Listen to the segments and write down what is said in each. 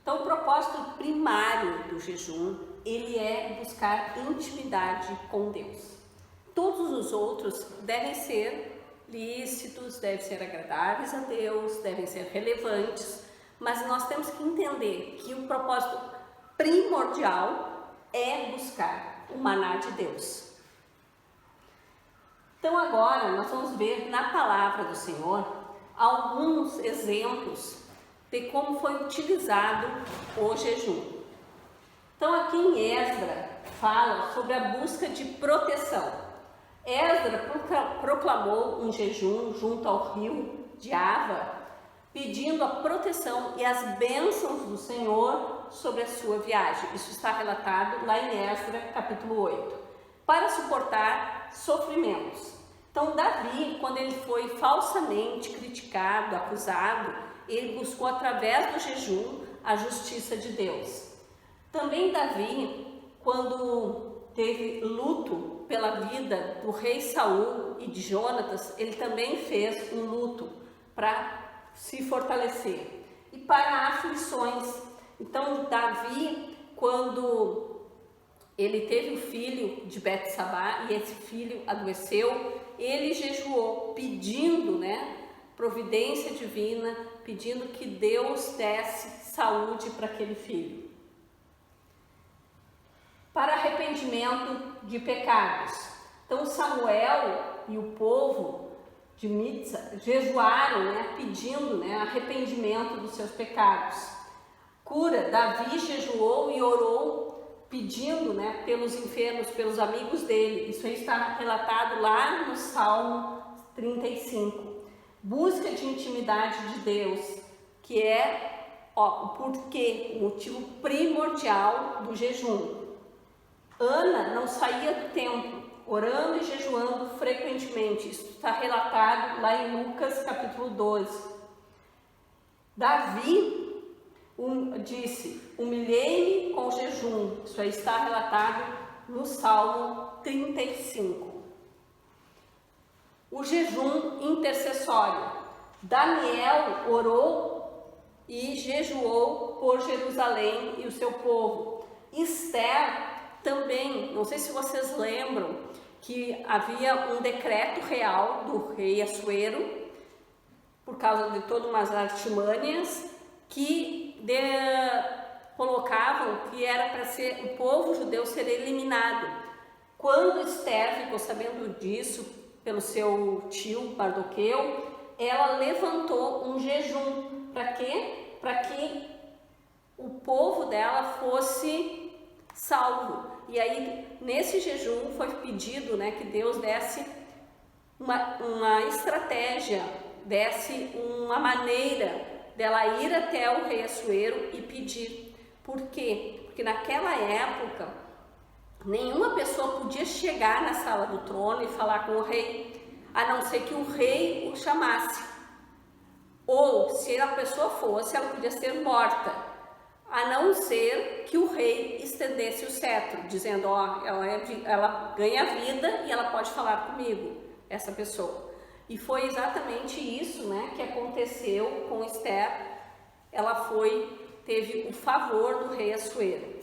Então, o propósito primário do jejum, ele é buscar intimidade com Deus. Todos os outros devem ser lícitos, devem ser agradáveis a Deus, devem ser relevantes, mas nós temos que entender que o propósito primordial é buscar o maná de Deus. Então agora nós vamos ver na palavra do Senhor alguns exemplos de como foi utilizado o jejum. Então aqui em Esdra fala sobre a busca de proteção. Esdra proclamou um jejum junto ao rio de Ava, pedindo a proteção e as bênçãos do Senhor sobre a sua viagem. Isso está relatado lá em Esdra, capítulo 8, para suportar sofrimentos. Então Davi, quando ele foi falsamente criticado, acusado, ele buscou através do jejum a justiça de Deus. Também Davi, quando teve luto pela vida do rei Saul e de Jonatas, ele também fez um luto para se fortalecer e para aflições. Então Davi, quando ele teve o filho de Betsabá e esse filho adoeceu, ele jejuou pedindo, providência divina, pedindo que Deus desse saúde para aquele filho. Para arrependimento de pecados. Então Samuel e o povo de Mitza jejuaram, pedindo arrependimento dos seus pecados. Cura, Davi jejuou e orou pedindo pelos enfermos, pelos amigos dele. Isso aí está relatado lá no Salmo 35. Busca de intimidade de Deus, que é o porquê, o motivo primordial do jejum. Ana não saía do templo, orando e jejuando frequentemente. Isso está relatado lá em Lucas capítulo 12. Davi disse, humilhei-me com jejum. Isso aí está relatado no Salmo 35. O jejum intercessório. Daniel orou e jejuou por Jerusalém e o seu povo. Esther também, não sei se vocês lembram, que havia um decreto real do rei Assuero, por causa de todas umas artimanhas, que colocavam que era para ser o povo judeu ser eliminado. Quando Esther ficou sabendo disso, pelo seu tio Mardoqueu, ela levantou um jejum. Para quê? Para que o povo dela fosse salvo. E aí, nesse jejum, foi pedido que Deus desse uma estratégia, desse uma maneira dela ir até o rei Assuero e pedir. Por quê? Porque naquela época, nenhuma pessoa podia chegar na sala do trono e falar com o rei, a não ser que o rei o chamasse. Ou, se a pessoa fosse, ela podia ser morta, a não ser que o rei estendesse o cetro, dizendo, ela ganha vida e ela pode falar comigo, essa pessoa. E foi exatamente isso que aconteceu com Esther. Ela teve o favor do rei Assuero.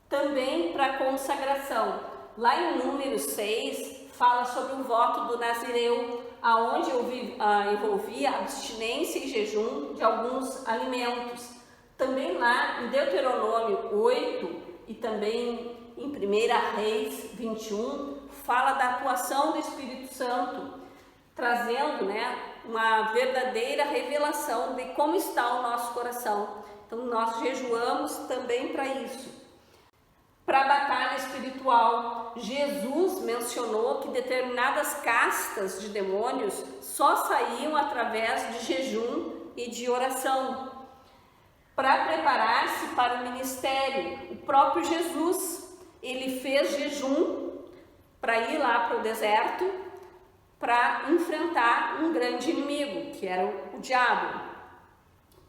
Também para consagração. Lá em Números 6, fala sobre o voto do Nazireu, aonde envolvia abstinência e jejum de alguns alimentos. Também lá em Deuteronômio 8 e também em 1 Reis 21, fala da atuação do Espírito Santo, trazendo uma verdadeira revelação de como está o nosso coração. Então nós jejuamos também para isso. Para a batalha espiritual, Jesus mencionou que determinadas castas de demônios só saíam através de jejum e de oração. Para preparar-se para o ministério, o próprio Jesus, ele fez jejum para ir lá para o deserto, para enfrentar um grande inimigo, que era o diabo,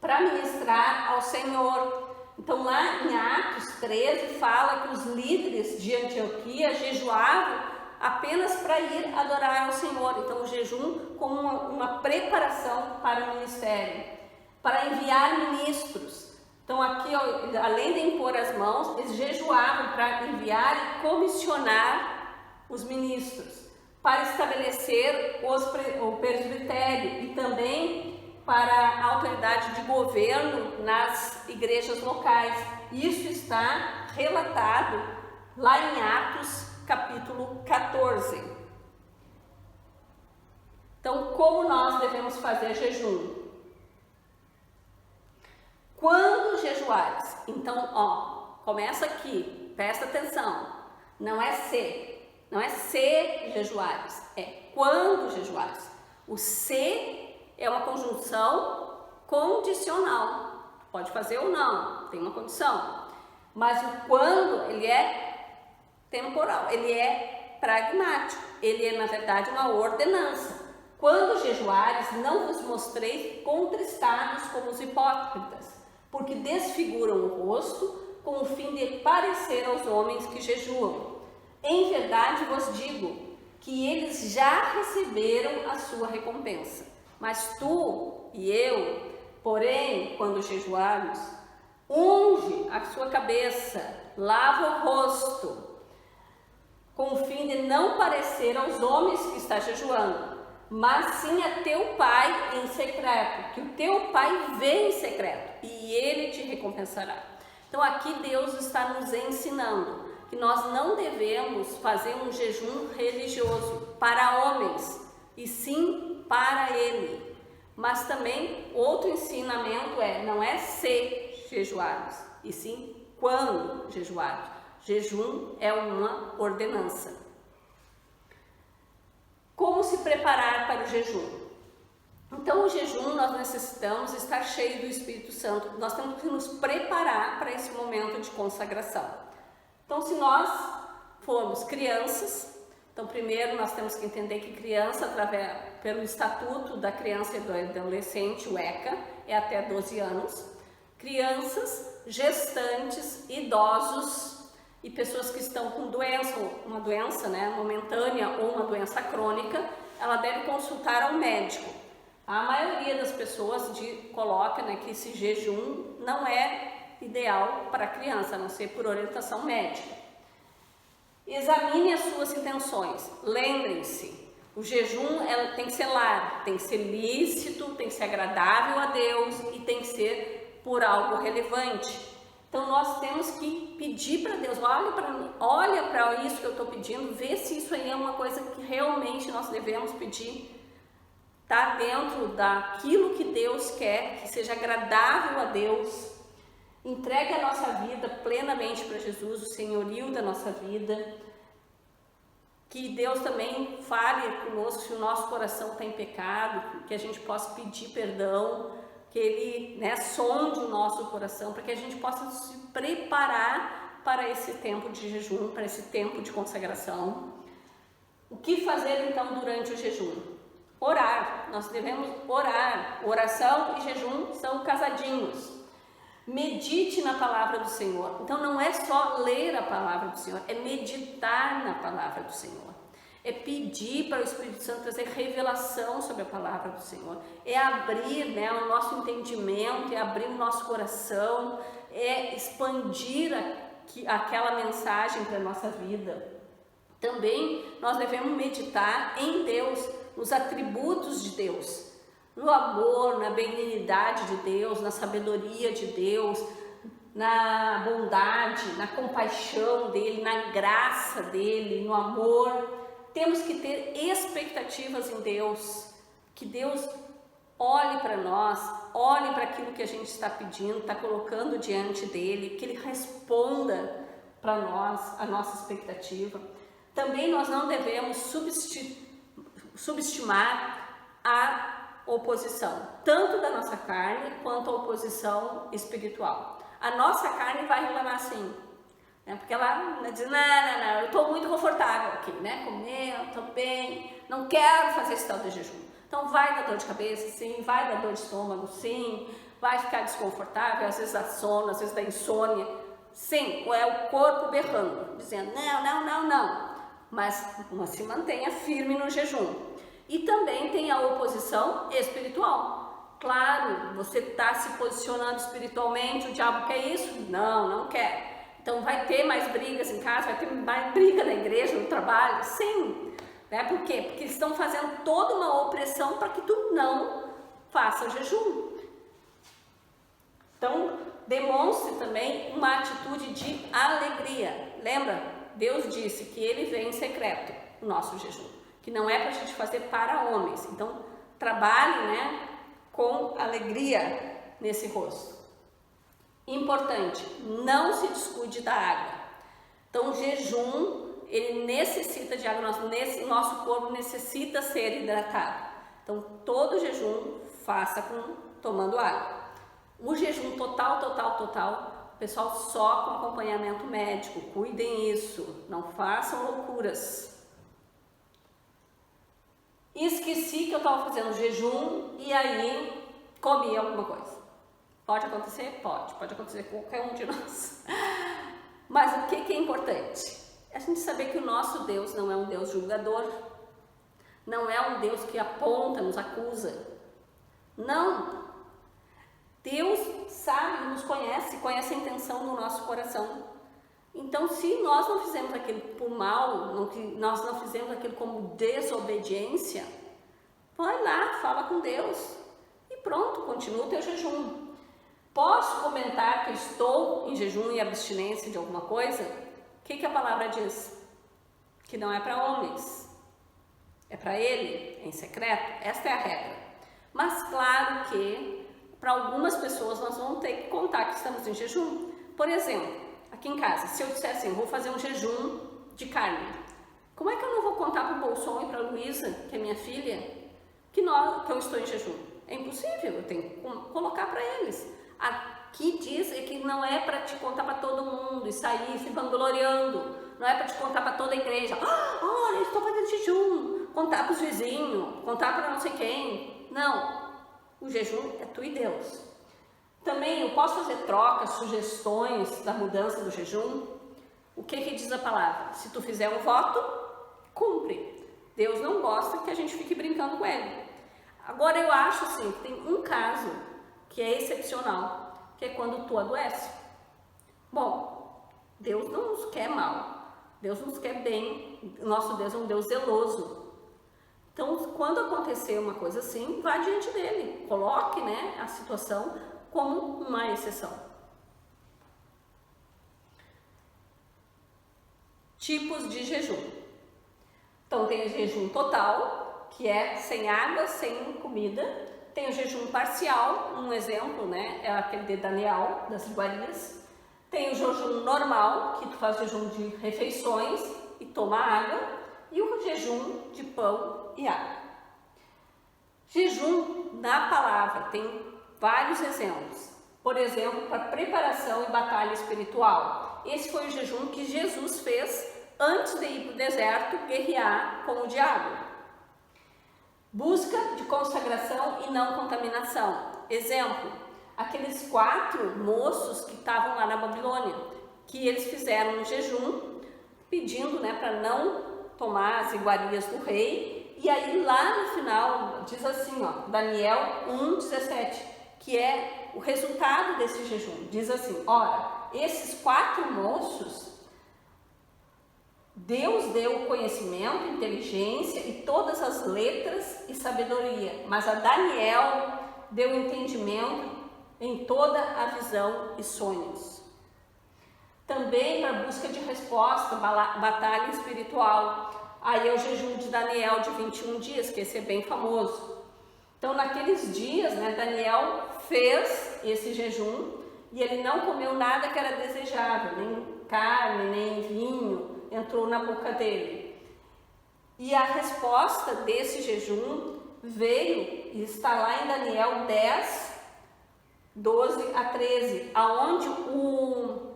para ministrar ao Senhor. Então lá em Atos 13 fala que os líderes de Antioquia jejuavam apenas para ir adorar ao Senhor. Então o jejum como uma preparação para o ministério. para enviar ministros. Então aqui, além de impor as mãos, eles jejuavam para enviar e comissionar os ministros, para estabelecer o presbitério e também para a autoridade de governo nas igrejas locais. Isso está relatado lá em Atos, capítulo 14. Então, como nós devemos fazer jejum? Quando jejuares, então, começa aqui, presta atenção, não é se jejuares, é quando jejuares. O se é uma conjunção condicional, pode fazer ou não, tem uma condição, mas o quando, ele é temporal, ele é pragmático, ele é, na verdade, uma ordenança. Quando jejuares, não vos mostreis contristados como os hipócritas, porque desfiguram o rosto com o fim de parecer aos homens que jejuam. Em verdade vos digo que eles já receberam a sua recompensa. Mas tu e eu, porém, quando jejuarmos, unge a sua cabeça, lava o rosto, com o fim de não parecer aos homens que está jejuando, mas sim a teu pai em secreto, que o teu pai vê em secreto e ele te recompensará. Então aqui Deus está nos ensinando que nós não devemos fazer um jejum religioso para homens, e sim para ele. Mas também outro ensinamento não é se jejuarmos, e sim quando jejuarmos. Jejum é uma ordenança. Como se preparar para o jejum? Então, o jejum, nós necessitamos estar cheio do Espírito Santo. Nós temos que nos preparar para esse momento de consagração. Então, se nós formos crianças, então primeiro nós temos que entender que criança, pelo Estatuto da Criança e do Adolescente, o ECA, é até 12 anos. Crianças, gestantes, idosos e pessoas que estão com uma doença momentânea ou uma doença crônica, ela deve consultar um médico. A maioria das pessoas coloca que esse jejum não é ideal para a criança, a não ser por orientação médica. Examine as suas intenções. Lembrem-se, o jejum tem que ser largo, tem que ser lícito, tem que ser agradável a Deus e tem que ser por algo relevante. Então nós temos que pedir para Deus, olha para mim, olha para isso que eu estou pedindo, vê se isso aí é uma coisa que realmente nós devemos pedir. Está dentro daquilo que Deus quer, que seja agradável a Deus. Entregue a nossa vida plenamente para Jesus, o senhorio da nossa vida. Que Deus também fale conosco se o nosso coração está em pecado, que a gente possa pedir perdão, que Ele sonde o nosso coração, para que a gente possa se preparar para esse tempo de jejum, para esse tempo de consagração. O que fazer então durante o jejum? Orar, nós devemos orar. Oração e jejum são casadinhos. Medite na palavra do Senhor. Então não é só ler a palavra do Senhor, é meditar na palavra do Senhor. É pedir para o Espírito Santo trazer revelação sobre a palavra do Senhor. É abrir o nosso entendimento, é abrir o nosso coração, é expandir aquela mensagem para a nossa vida. Também nós devemos meditar em Deus, nos atributos de Deus, no amor, na benignidade de Deus, na sabedoria de Deus, na bondade, na compaixão dEle, na graça dEle, no amor. Temos que ter expectativas em Deus, que Deus olhe para nós, olhe para aquilo que a gente está pedindo, está colocando diante dEle, que Ele responda para nós a nossa expectativa. Também nós não devemos subestimar a oposição, tanto da nossa carne quanto a oposição espiritual. A nossa carne vai reclamar assim, porque ela diz, não, eu estou muito confortável aqui, comer, estou bem, não quero fazer esse tal de jejum. Então vai dar dor de cabeça, sim, vai dar dor de estômago, sim, vai ficar desconfortável, às vezes dá sono, às vezes dá insônia, sim, ou é o corpo berrando, dizendo, não, mas se mantenha firme no jejum. E também tem a oposição espiritual. Claro, você está se posicionando espiritualmente, o diabo quer isso? Não, não quer. Então vai ter mais brigas em casa, vai ter mais briga na igreja, no trabalho? Sim. Né? Por quê? Porque eles estão fazendo toda uma opressão para que tu não faça jejum. Então, demonstre também uma atitude de alegria. Lembra? Deus disse que Ele vem em secreto, o nosso jejum, que não é para a gente fazer para homens. Então, trabalhe, né, com alegria nesse rosto. Importante, não se descuide da água. Então, o jejum, ele necessita de água, nosso corpo necessita ser hidratado. Então, todo jejum faça tomando água. O jejum total, o pessoal só com acompanhamento médico. Cuidem isso, não façam loucuras. Esqueci que eu estava fazendo jejum e aí comi alguma coisa. Pode acontecer? Pode acontecer com qualquer um de nós. Mas o que é importante? A gente saber que o nosso Deus não é um Deus julgador, não é um Deus que aponta, nos acusa. Não. Deus sabe, nos conhece a intenção do nosso coração. Então, se nós não fizemos aquilo por mal, nós não fizemos aquilo como desobediência, vai lá, fala com Deus e pronto, continua o teu jejum. Posso comentar que eu estou em jejum e abstinência de alguma coisa? O que a palavra diz? Que não é para homens, é para Ele, em secreto. Esta é a regra. Mas claro que para algumas pessoas nós vamos ter que contar que estamos em jejum. Por exemplo, aqui em casa, se eu disser assim, vou fazer um jejum de carne, como é que eu não vou contar para o Bolson e para a Luísa, que é minha filha, que eu estou em jejum? É impossível, eu tenho que colocar para eles. Aqui diz que não é para te contar para todo mundo e sair se vangloriando, não é para te contar para toda a igreja, olha, estou fazendo jejum, contar para os vizinhos, contar para não sei quem. Não, o jejum é tu e Deus. Também eu posso fazer trocas, sugestões da mudança do jejum. O que diz a palavra? Se tu fizer um voto, cumpre. Deus não gosta que a gente fique brincando com Ele. Agora eu acho assim, que tem um caso que é excepcional, que é quando tu adoece. Bom, Deus não nos quer mal, Deus nos quer bem, nosso Deus é um Deus zeloso. Então, quando acontecer uma coisa assim, vá diante dele, coloque, né, a situação como uma exceção. Tipos de jejum. Então, tem o jejum total, que é sem água, sem comida. Tem o jejum parcial, um exemplo, né, é aquele de Daniel, das iguarias. Tem o jejum normal, que tu faz jejum de refeições e toma água. E o jejum de pão e água. Jejum na palavra tem vários exemplos. Por exemplo, para preparação e batalha espiritual. Esse foi o jejum que Jesus fez antes de ir para o deserto guerrear com o diabo. Busca de consagração e não contaminação. Exemplo, aqueles 4 moços que estavam lá na Babilônia, que eles fizeram um jejum pedindo, né, para não tomar as iguarias do rei. E aí lá no final diz assim, ó, Daniel 1:17, que é o resultado desse jejum. Diz assim, ora, esses 4 moços, Deus deu conhecimento, inteligência e todas as letras e sabedoria, mas a Daniel deu entendimento em toda a visão e sonhos. Também para busca de resposta, batalha espiritual. Aí é o jejum de Daniel de 21 dias, que esse é bem famoso. Então, naqueles dias, né, Daniel fez esse jejum e ele não comeu nada que era desejável, nem carne, nem vinho, entrou na boca dele. E a resposta desse jejum veio e está lá em Daniel 10:12-13, aonde o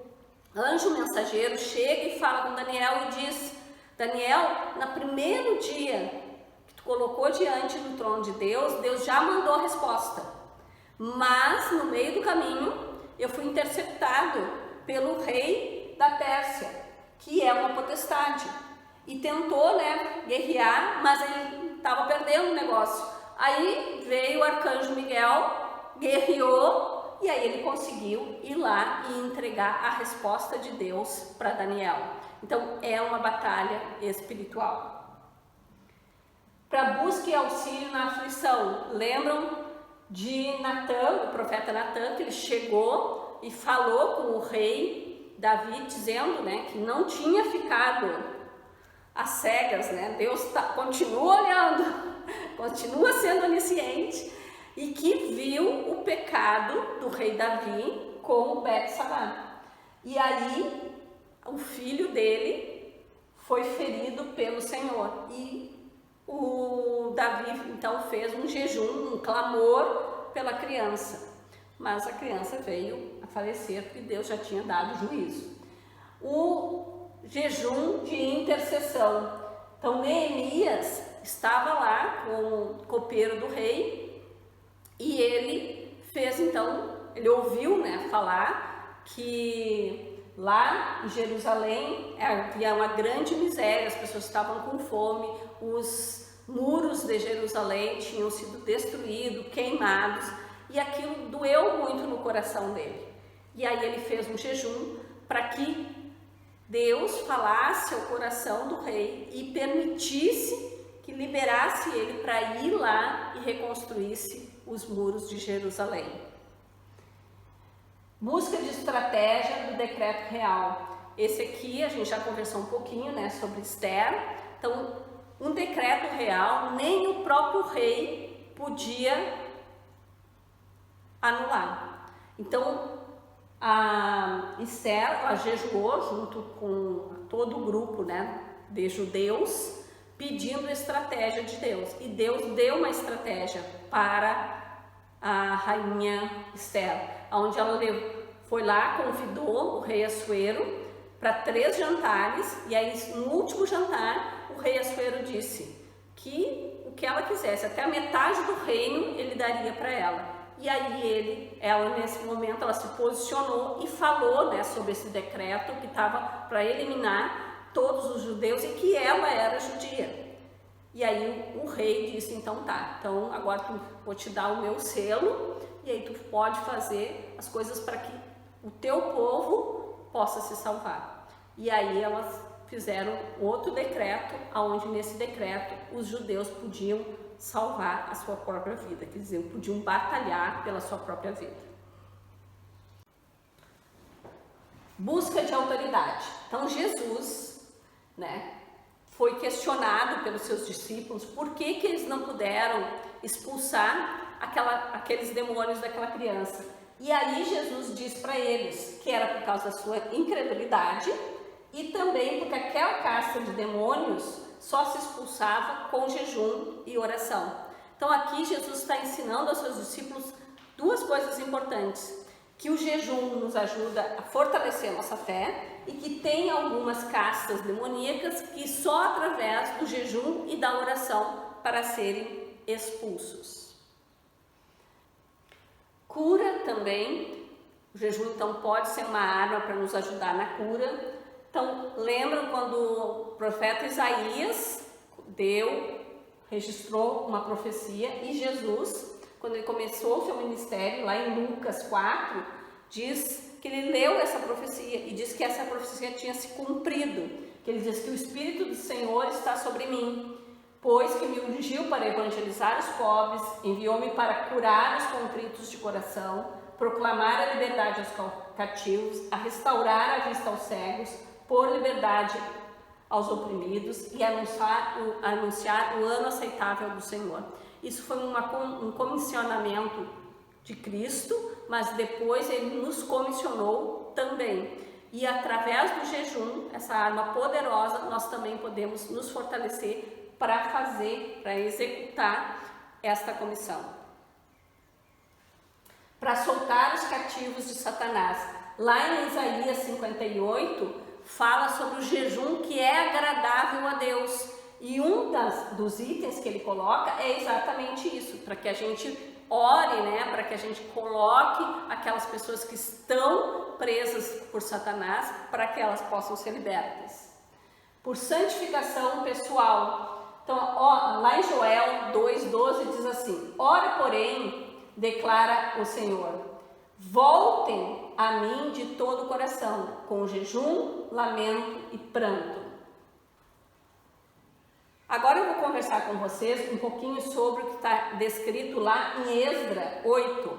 anjo mensageiro chega e fala com Daniel e diz: Daniel, no primeiro dia que tu colocou diante do trono de Deus, Deus já mandou a resposta. Mas no meio do caminho eu fui interceptado pelo rei da Pérsia, que é uma potestade, e tentou, né, guerrear, mas ele estava perdendo o negócio. Aí veio o arcanjo Miguel, guerreou, e aí ele conseguiu ir lá e entregar a resposta de Deus para Daniel. Então é uma batalha espiritual. Para busca e auxílio na aflição. Lembram de Natã, o profeta Natã, que ele chegou e falou com o rei Davi, dizendo, né, que não tinha ficado às cegas, né? Deus continua olhando, continua sendo onisciente, e que viu o pecado do rei Davi com o Betsabá. E aí o filho dele foi ferido pelo Senhor, e o Davi então fez um jejum, um clamor pela criança, mas a criança veio a falecer porque Deus já tinha dado juízo. O jejum de intercessão. Então Neemias estava lá com o copeiro do rei e ele fez então, ele ouviu, né, falar que lá em Jerusalém havia uma grande miséria, as pessoas estavam com fome, os muros de Jerusalém tinham sido destruídos, queimados, e aquilo doeu muito no coração dele. E aí ele fez um jejum para que Deus falasse ao coração do rei e permitisse que liberasse ele para ir lá e reconstruísse os muros de Jerusalém. Busca de estratégia do decreto real. Esse aqui a gente já conversou um pouquinho, né, sobre Esther. Então, um decreto real, nem o próprio rei podia anular. Então, a Esther, ela jejuou junto com todo o grupo, né, de judeus, pedindo estratégia de Deus. E Deus deu uma estratégia para a rainha Esther, onde ela foi lá, convidou o rei Assuero para 3 jantares, e aí no último jantar o rei Assuero disse que o que ela quisesse, até a metade do reino ele daria para ela. E aí ela nesse momento ela se posicionou e falou, né, sobre esse decreto que estava para eliminar todos os judeus e que ela era judia. E aí o rei disse, então tá, então agora vou te dar o meu selo e aí tu pode fazer as coisas para que o teu povo possa se salvar. E aí elas fizeram outro decreto, onde nesse decreto os judeus podiam salvar a sua própria vida, quer dizer, podiam batalhar pela sua própria vida. Busca de autoridade. Então Jesus, né, foi questionado pelos seus discípulos por que eles não puderam expulsar aqueles demônios daquela criança. E aí Jesus diz para eles que era por causa da sua incredulidade e também porque aquela casta de demônios só se expulsava com jejum e oração. Então aqui Jesus está ensinando aos seus discípulos 2 coisas importantes: que o jejum nos ajuda a fortalecer a nossa fé e que tem algumas castas demoníacas que só através do jejum e da oração para serem expulsos. Cura também. O jejum então pode ser uma arma para nos ajudar na cura. Então, lembram quando o profeta Isaías registrou uma profecia e Jesus, quando ele começou o seu ministério, lá em Lucas 4, diz que ele leu essa profecia e diz que essa profecia tinha se cumprido, que ele diz que o Espírito do Senhor está sobre mim, pois que me ungiu para evangelizar os pobres, enviou-me para curar os contritos de coração, proclamar a liberdade aos cativos, a restaurar a vista aos cegos, pôr liberdade aos oprimidos e anunciar o ano aceitável do Senhor. Isso foi um comissionamento de Cristo, mas depois ele nos comissionou também. E através do jejum, essa arma poderosa, nós também podemos nos fortalecer para executar esta comissão. Para soltar os cativos de Satanás. Lá em Isaías 58, fala sobre o jejum que é agradável a Deus. E um dos itens que ele coloca é exatamente isso, para que a gente ore, né, para que a gente coloque aquelas pessoas que estão presas por Satanás, para que elas possam ser libertas. Por santificação pessoal. Então, lá em Joel 2,12 diz assim: ora, porém, declara o Senhor, voltem a mim de todo o coração, com jejum, lamento e pranto. Agora eu vou conversar com vocês um pouquinho sobre o que está descrito lá em Esdra 8.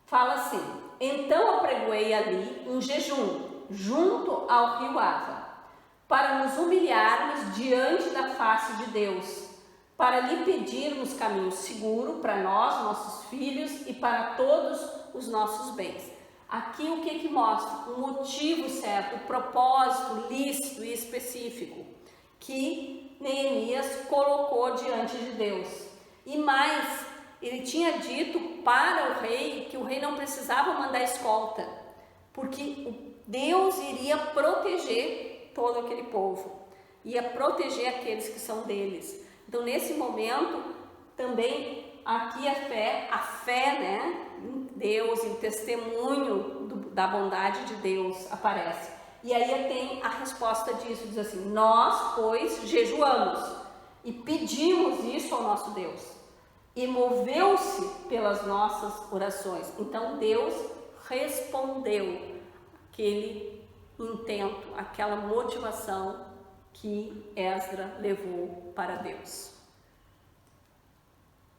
Fala assim: então apregoei ali um jejum junto ao rio Ava, para nos humilharmos diante da face de Deus, para lhe pedirmos caminho seguro para nós, nossos filhos e para todos os nossos bens. Aqui o que mostra? O motivo certo, o propósito lícito e específico que Neemias colocou diante de Deus. E mais, ele tinha dito para o rei que o rei não precisava mandar escolta, porque Deus iria proteger todo aquele povo, ia proteger aqueles que são deles. Então, nesse momento, também aqui a fé, né, em Deus, em testemunho da bondade de Deus aparece. E aí tem a resposta disso, diz assim: nós, pois, jejuamos e pedimos isso ao nosso Deus, e moveu-se pelas nossas orações. Então, Deus respondeu aquele intento, aquela motivação que Esdra levou para Deus.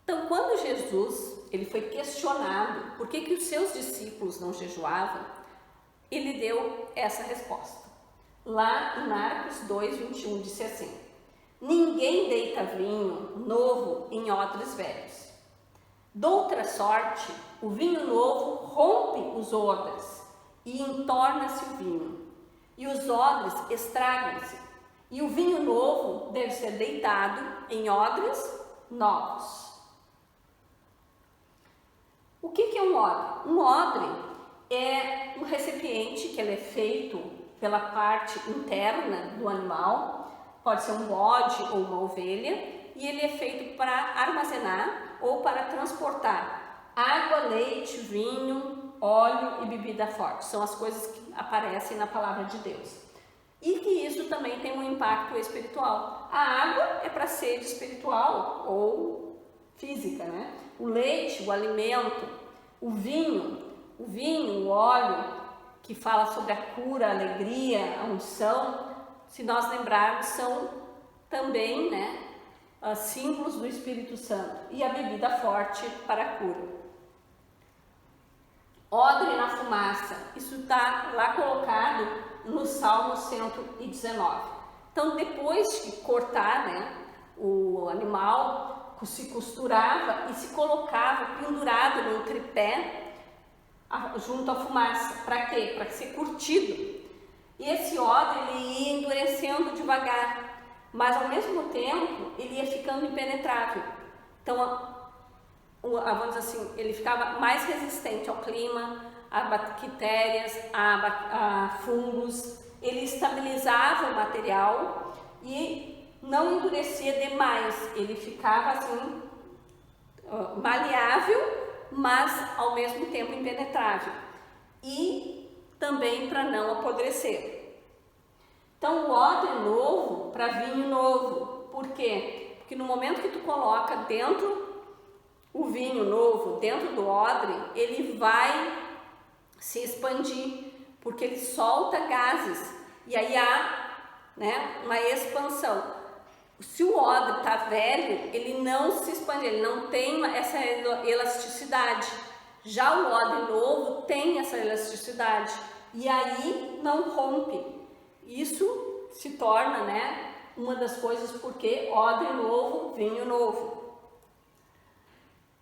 Então, quando Jesus ele foi questionado por que os seus discípulos não jejuavam, ele deu essa resposta. Lá em Marcos 2:21 disse assim: ninguém deita vinho novo em odres velhos. Doutra sorte, o vinho novo rompe os odres e entorna-se o vinho, e os odres estragam-se, e o vinho novo deve ser deitado em odres novos. O que é um odre? Um odre é um recipiente que ele é feito pela parte interna do animal, pode ser um bode ou uma ovelha, e ele é feito para armazenar ou para transportar água, leite, vinho, óleo e bebida forte. São as coisas que aparecem na palavra de Deus. E que isso também tem um impacto espiritual. A água é para sede espiritual ou física, né? O leite, o alimento, o vinho, o óleo, que fala sobre a cura, a alegria, a unção, se nós lembrarmos, são também, né, símbolos do Espírito Santo. E a bebida forte para a cura. Odre na fumaça, isso está lá colocado no Salmo 119. Então, depois de cortar, né, o animal, se costurava e se colocava pendurado num tripé junto à fumaça. Para quê? Para ser curtido. E esse odre ele ia endurecendo devagar, mas ao mesmo tempo ele ia ficando impenetrável. Então, vamos dizer assim, ele ficava mais resistente ao clima, a bactérias, a fungos. Ele estabilizava o material e não endurecia demais, ele ficava assim maleável, mas ao mesmo tempo impenetrável, e também para não apodrecer. Então, o odre novo para vinho novo. Por quê? Porque no momento que tu coloca dentro o vinho novo, dentro do odre, ele vai se expandir, porque ele solta gases, e aí há, né, uma expansão. Se o odre está velho, ele não se expande, ele não tem essa elasticidade. Já o odre novo tem essa elasticidade e aí não rompe. Isso se torna, né, uma das coisas porque odre novo, vinho novo.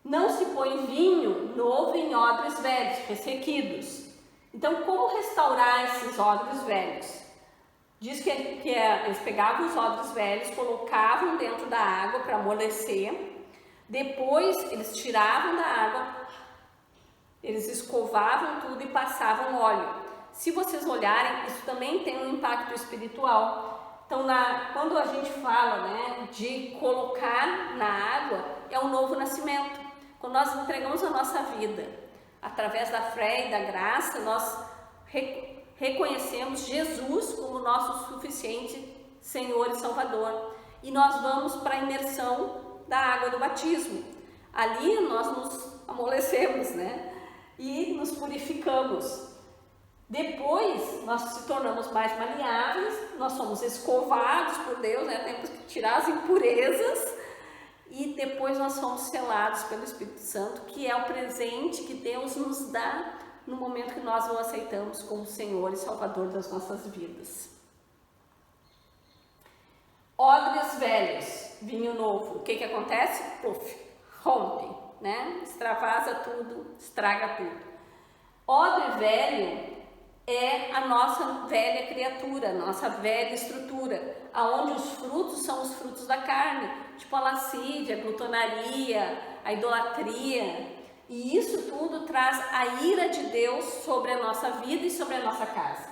Não se põe vinho novo em odres velhos, ressequidos. Então, como restaurar esses odres velhos? Diz que eles pegavam os odres velhos, colocavam dentro da água para amolecer, depois eles tiravam da água, eles escovavam tudo e passavam óleo. Se vocês olharem, isso também tem um impacto espiritual. Então, quando a gente fala, né, de colocar na água, é um novo nascimento. Quando nós entregamos a nossa vida através da fé e da graça, nós reconhecemos Jesus como nosso suficiente Senhor e Salvador. e nós vamos para a imersão da água do batismo. Ali nós nos amolecemos, né? E nos purificamos. Depois nós se tornamos mais maleáveis, nós somos escovados por Deus, né? Temos que tirar as impurezas e depois nós somos selados pelo Espírito Santo, que é o presente que Deus nos dá no momento que nós o aceitamos como Senhor e Salvador das nossas vidas. Odres velhos, vinho novo, o que acontece? Puf, rompe, né? Extravasa tudo, estraga tudo. Odre velho é a nossa velha criatura, nossa velha estrutura, aonde os frutos são os frutos da carne, tipo a lascívia, a glutonaria, a idolatria, e isso tudo traz a ira de Deus sobre a nossa vida e sobre a nossa casa.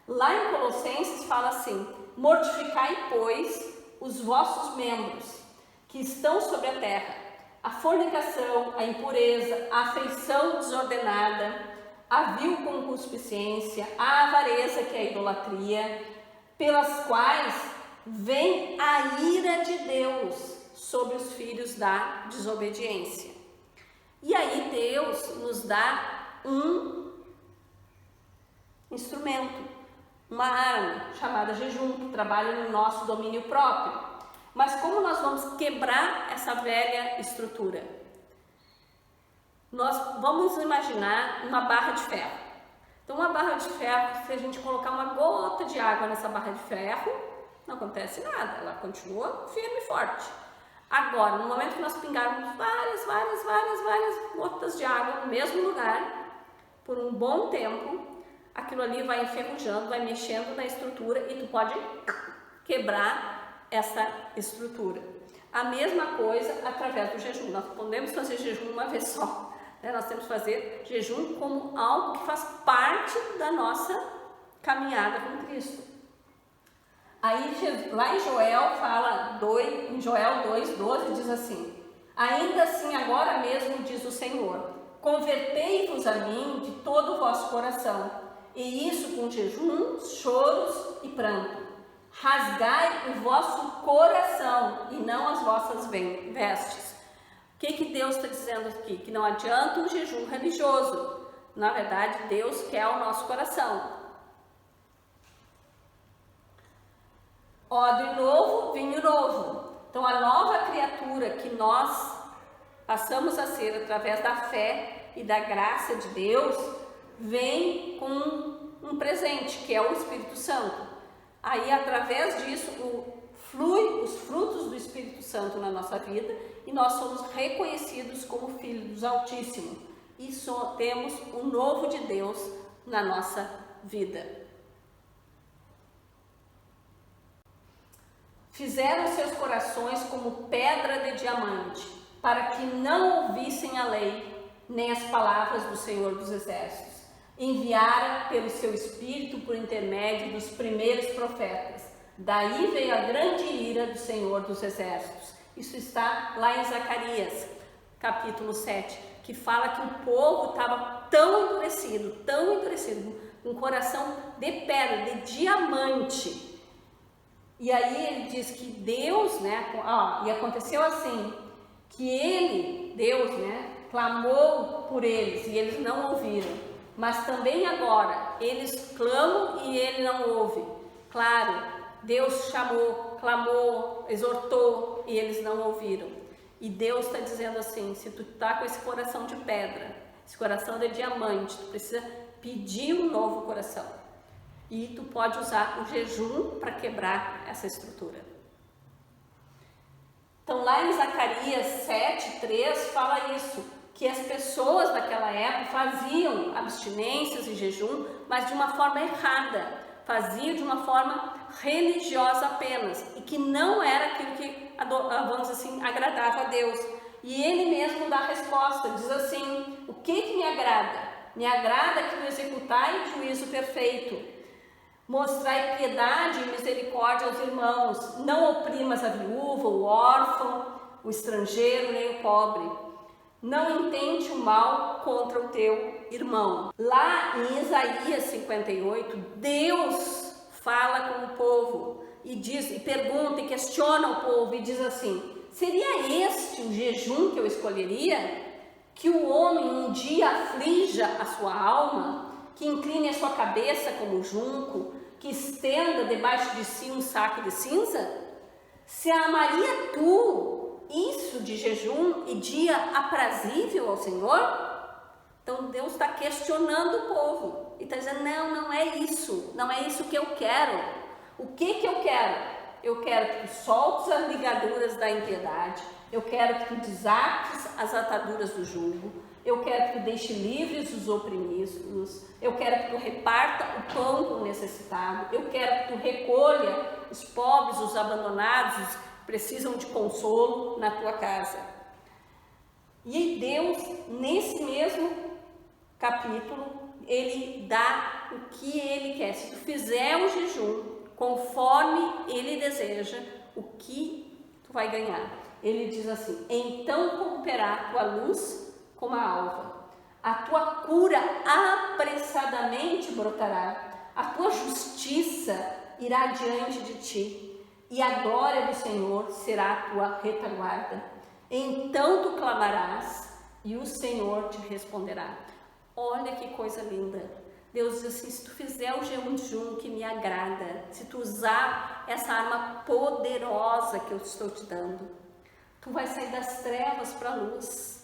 Lá em Colossenses fala assim: mortificai, pois, os vossos membros que estão sobre a terra, a fornicação, a impureza, a afeição desordenada, a vil concupiscência, a avareza, que é a idolatria, pelas quais vem a ira de Deus sobre os filhos da desobediência. E aí Deus nos dá um instrumento, uma arma chamada jejum, que trabalha no nosso domínio próprio. Mas como nós vamos quebrar essa velha estrutura? Nós vamos imaginar uma barra de ferro. Então, uma barra de ferro, se a gente colocar uma gota de água nessa barra de ferro, não acontece nada, ela continua firme e forte. Agora, no momento que nós pingarmos várias gotas de água no mesmo lugar, por um bom tempo, aquilo ali vai enferrujando, vai mexendo na estrutura e tu pode quebrar essa estrutura. A mesma coisa através do jejum. Nós podemos fazer jejum uma vez só, né? Nós temos que fazer jejum como algo que faz parte da nossa caminhada com Cristo. Aí lá em Joel fala, em Joel 2,12 diz assim: ainda assim agora mesmo diz o Senhor, convertei-vos a mim de todo o vosso coração, e isso com jejum, choros e pranto. Rasgai o vosso coração e não as vossas vestes. O que Deus está dizendo aqui? Que não adianta um jejum religioso. Na verdade, Deus quer o nosso coração. Odre novo, vinho novo. Então, a nova criatura que nós passamos a ser através da fé e da graça de Deus, vem com um presente, que é o Espírito Santo. Aí, através disso, flui os frutos do Espírito Santo na nossa vida e nós somos reconhecidos como filhos do Altíssimo. E temos o novo de Deus na nossa vida. Fizeram seus corações como pedra de diamante, para que não ouvissem a lei, nem as palavras do Senhor dos Exércitos. Enviara pelo seu Espírito por intermédio dos primeiros profetas. Daí veio a grande ira do Senhor dos Exércitos. Isso está lá em Zacarias, capítulo 7, que fala que o povo estava tão endurecido, com um coração de pedra, de diamante. E aí ele diz que Deus, né, e aconteceu assim, que Deus, né, clamou por eles e eles não ouviram. Mas também agora, eles clamam e ele não ouve. Claro, Deus chamou, clamou, exortou e eles não ouviram. E Deus está dizendo assim: se tu está com esse coração de pedra, esse coração de diamante, tu precisa pedir um novo coração. E tu pode usar o jejum para quebrar essa estrutura. Então lá em Zacarias 7:3 fala isso, que as pessoas daquela época faziam abstinências e jejum, mas de uma forma errada, faziam de uma forma religiosa apenas, e que não era aquilo que, vamos assim, agradava a Deus. E ele mesmo dá a resposta, diz assim: o que me agrada? Me agrada que tu executai juízo perfeito, mostrai piedade e misericórdia aos irmãos, não oprimas a viúva, o órfão, o estrangeiro, nem o pobre. Não intente o mal contra o teu irmão. Lá em Isaías 58, Deus fala com o povo e pergunta e questiona o povo e diz assim: seria este o jejum que eu escolheria? Que o homem um dia aflija a sua alma, que incline a sua cabeça como junco, que estenda debaixo de si um saco de cinza? Se amaria tu isso de jejum e dia aprazível ao Senhor? Então Deus está questionando o povo e está dizendo: não é isso, não é isso que eu quero. O que eu quero? Eu quero que tu soltes as ligaduras da impiedade, eu quero que tu desates as ataduras do jugo, eu quero que tu deixe livres os oprimidos, eu quero que tu reparta o pão com o necessitado, eu quero que tu recolha os pobres, os abandonados, os que precisam de consolo na tua casa. E Deus, nesse mesmo capítulo, Ele dá o que Ele quer. Se tu fizer o jejum conforme Ele deseja, o que tu vai ganhar? Ele diz assim: então romperá a tua luz como a alva, a tua cura apressadamente brotará, a tua justiça irá diante de ti, e a glória do Senhor será a tua retaguarda. Então tu clamarás e o Senhor te responderá. Olha que coisa linda. Deus diz assim: se tu fizer o jejum que me agrada, se tu usar essa arma poderosa que eu estou te dando, tu vai sair das trevas para a luz.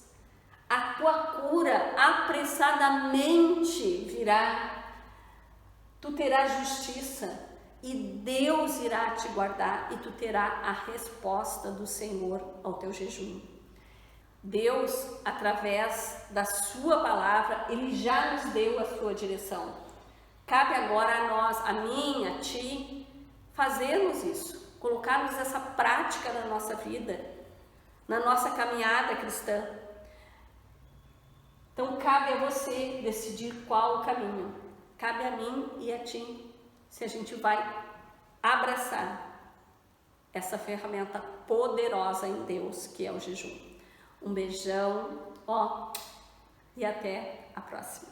A tua cura apressadamente virá. Tu terás justiça e Deus irá te guardar e tu terás a resposta do Senhor ao teu jejum. Deus, através da sua palavra, Ele já nos deu a sua direção. Cabe agora a nós, a mim, a ti, fazermos isso, colocarmos essa prática na nossa vida, na nossa caminhada cristã. Então cabe a você decidir qual o caminho. Cabe a mim e a ti, se a gente vai abraçar essa ferramenta poderosa em Deus, que é o jejum. Um beijão, e até a próxima.